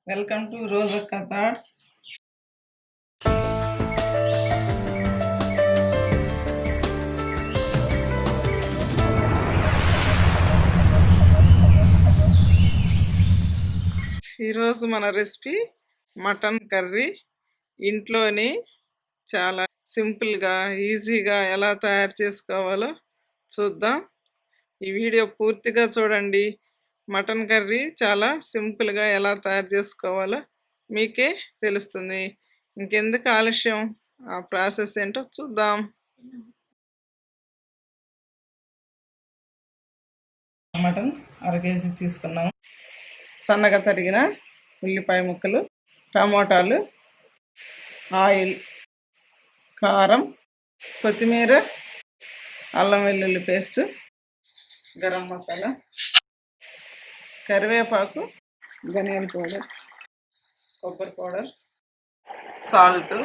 Welcome to రోజు అక్క thoughts. ఈరోజు మన రెసిపీ మటన్ కర్రీ. ఇంట్లోని చాలా సింపుల్గా ఈజీగా ఎలా తయారు చేసుకోవాలో చూద్దాం. ఈ వీడియో పూర్తిగా చూడండి. మటన్ కర్రీ చాలా సింపుల్గా ఎలా తయారు చేసుకోవాలో మీకే తెలుస్తుంది. ఇంకెందుకు ఆలస్యం, ఆ ప్రాసెస్ ఏంటో చూద్దాం. మటన్ 1/2 కేజీ తీసుకున్నాము. సన్నగా తరిగిన ఉల్లిపాయ ముక్కలు, టమోటాలు, ఆయిల్, కారం, కొత్తిమీర, అల్లం వెల్లుల్లి పేస్ట్, గరం మసాలా, కరివేపాకు, ధనియాల పౌడర్, కొబ్బరి పౌడర్, సాల్ట్,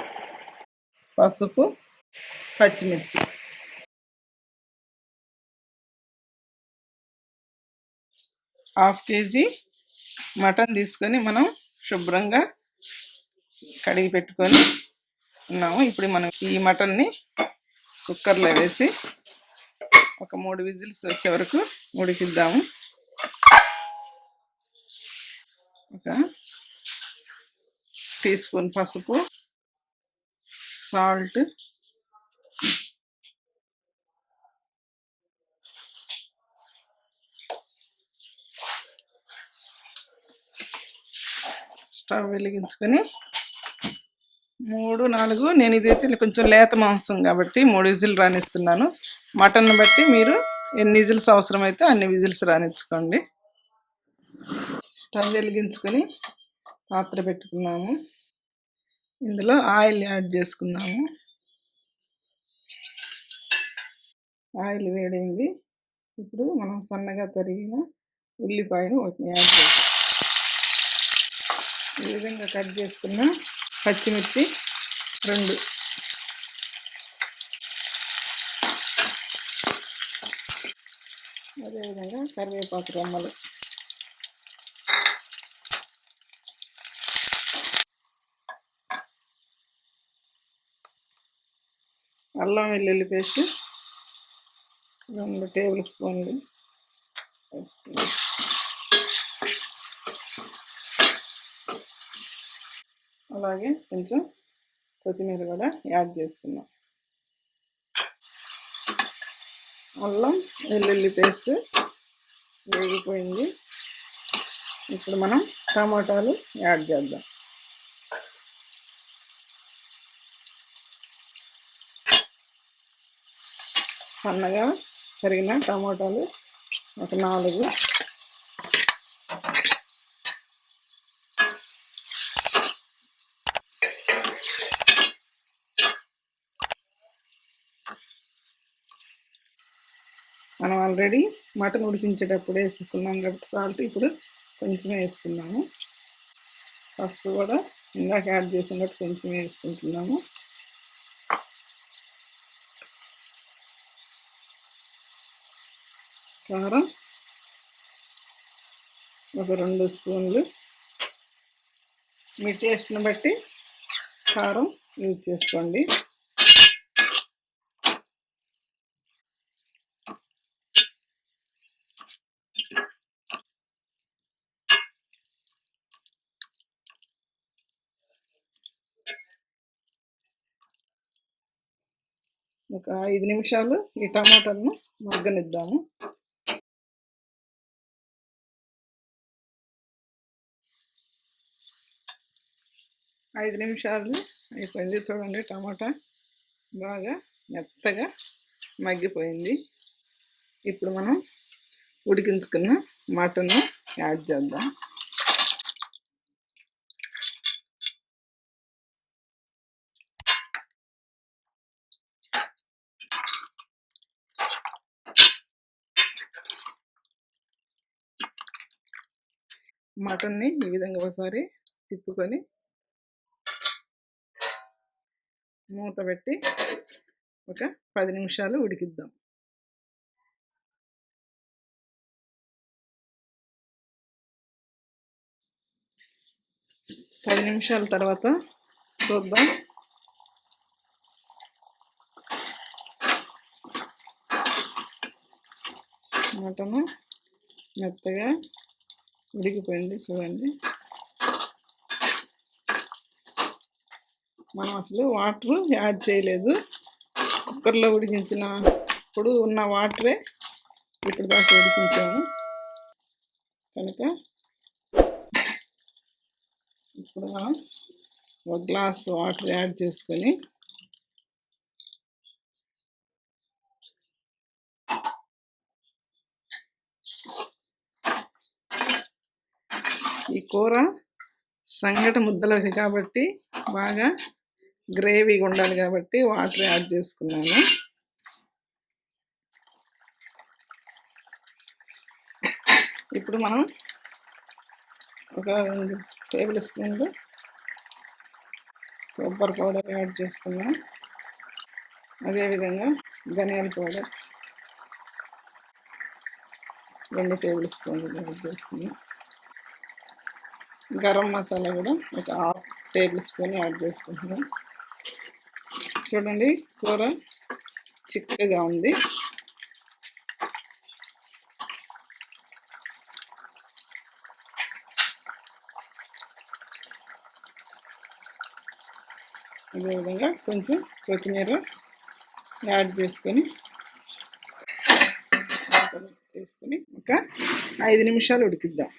పసుపు, పచ్చిమిర్చి. హాఫ్ కేజీ మటన్ తీసుకొని మనం శుభ్రంగా కడిగి పెట్టుకొని ఉన్నాము. ఇప్పుడు మనం ఈ మటన్ని కుక్కర్లో వేసి ఒక 3 విజిల్స్ వచ్చే వరకు ఉడికిద్దాము. ఒక టీ స్పూన్ పసుపు, సాల్ట్, స్టవ్ వెలిగించుకొని 3-4, నేను ఇదైతే కొంచెం లేత మాంసం కాబట్టి 3 విజిల్ రానిస్తున్నాను. మటన్ బట్టి మీరు ఎన్ని విజిల్స్ అవసరమైతే అన్ని విజిల్స్ రానిచ్చుకోండి. స్టవ్ వెలిగించుకొని పాత్ర పెట్టుకున్నాము. ఇందులో ఆయిల్ యాడ్ చేసుకున్నాము. ఆయిల్ వేడైంది. ఇప్పుడు మనం సన్నగా తరిగిన ఉల్లిపాయను యాడ్ చేస్తాం. ఈ విధంగా కట్ చేసుకున్న పచ్చిమిర్చి 2, అదేవిధంగా కరివేపాకు రెమ్మలు, అల్లం వెల్లుల్లి పేస్ట్ 2 టేబుల్ స్పూన్లు వేసుకున్నాం. అలాగే కొంచెం కొత్తిమీర కూడా యాడ్ చేసుకున్నాం. అల్లం వెల్లుల్లి పేస్ట్ వేగిపోయింది. ఇప్పుడు మనం టమాటాలు యాడ్ చేద్దాం. సన్నగా తరిగిన టమాటాలు ఒక 4, మనం ఆల్రెడీ మటన్ ఉడికించేటప్పుడు వేసుకున్నాం కాబట్టి సాల్ట్ ఇప్పుడు కొంచెం వేసుకున్నాము. పసుపు కూడా ఇందాక యాడ్ చేసినట్టు కొంచెం వేసుకుంటున్నాము. కారం ఒక 2 స్పూన్లు. మీ టేస్ట్ని బట్టి కారం యూజ్ చేసుకోండి. ఒక 5 నిమిషాలు ఈ టమాటాలను మగ్గనిద్దాము. 5 నిమిషాలు అయిపోయింది. చూడండి, టమాటా బాగా మెత్తగా మగ్గిపోయింది. ఇప్పుడు మనం ఉడికించుకున్న మటన్ యాడ్ చేద్దాం. మటన్ని ఈ విధంగా ఒకసారి తిప్పుకొని మూత పెట్టి ఒక 10 నిమిషాలు ఉడికిద్దాం. 10 నిమిషాల తర్వాత చూద్దాం. మటను మెత్తగా ఉడికిపోయింది చూడండి. మనం అసలు వాటర్ యాడ్ చేయలేదు. కుక్కర్లో ఉడికించినప్పుడు ఉన్న వాటరే ఇప్పుడు దాకా ఉడికించాము కనుక ఇప్పుడు మనం ఒక గ్లాస్ వాటర్ యాడ్ చేసుకొని ఈ కూర సంగటి ముద్దలకి కాబట్టి బాగా గ్రేవీగా ఉండాలి కాబట్టి వాటర్ యాడ్ చేసుకున్నాను. ఇప్పుడు మనం ఒక 2 టేబుల్ స్పూన్లు కొబ్బరి పౌడర్ యాడ్ చేసుకున్నాం. అదేవిధంగా ధనియాల పౌడర్ 2 టేబుల్ స్పూన్లు యాడ్ చేసుకున్నాం. గరం మసాలా కూడా ఒక 1/2 టేబుల్ స్పూన్ యాడ్ చేసుకుంటున్నాం. చూడండి కూర చిక్కగా ఉంది. అదేవిధంగా కొంచెం కొత్తిమీర యాడ్ చేసుకొని ఒక 5 నిమిషాలు ఉడికిద్దాం.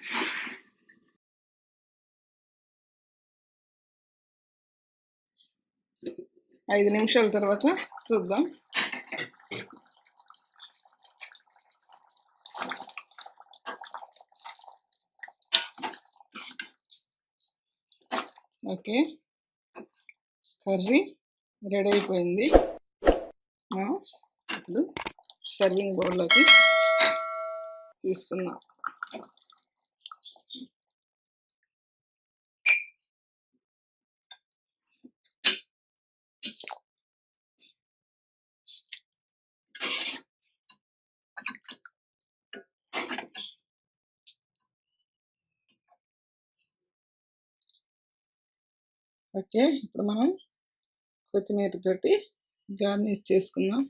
5 నిమిషాల తర్వాత చూద్దాం. ఓకే, కర్రీ రెడీ అయిపోయింది. ఇప్పుడు సర్వింగ్ బౌల్లోకి తీసుకుందాం. ఓకే, ఇప్పుడు మనం కొత్తిమీరతోటి గార్నిష్ చేసుకుందాం.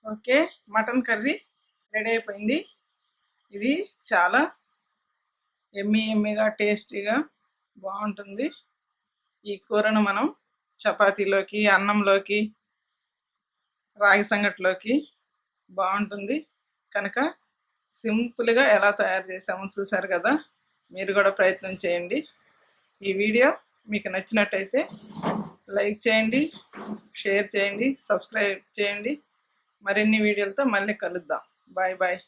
ఓకే, మటన్ కర్రీ రెడీ అయిపోయింది. ఇది చాలా ఎమ్మీగా టేస్టీగా బాగుంటుంది. ఈ కూరను మనం చపాతీలోకి, అన్నంలోకి, రాగి సంగట్లోకి బాగుంటుంది కనుక సింపుల్గా ఎలా తయారు చేసామో చూసారు కదా. మీరు కూడా ప్రయత్నం చేయండి. ఈ వీడియో మీకు నచ్చినట్టయితే లైక్ చేయండి, షేర్ చేయండి, సబ్స్క్రైబ్ చేయండి. మరిన్ని వీడియోలతో మళ్ళీ కలుద్దాం. Bye bye.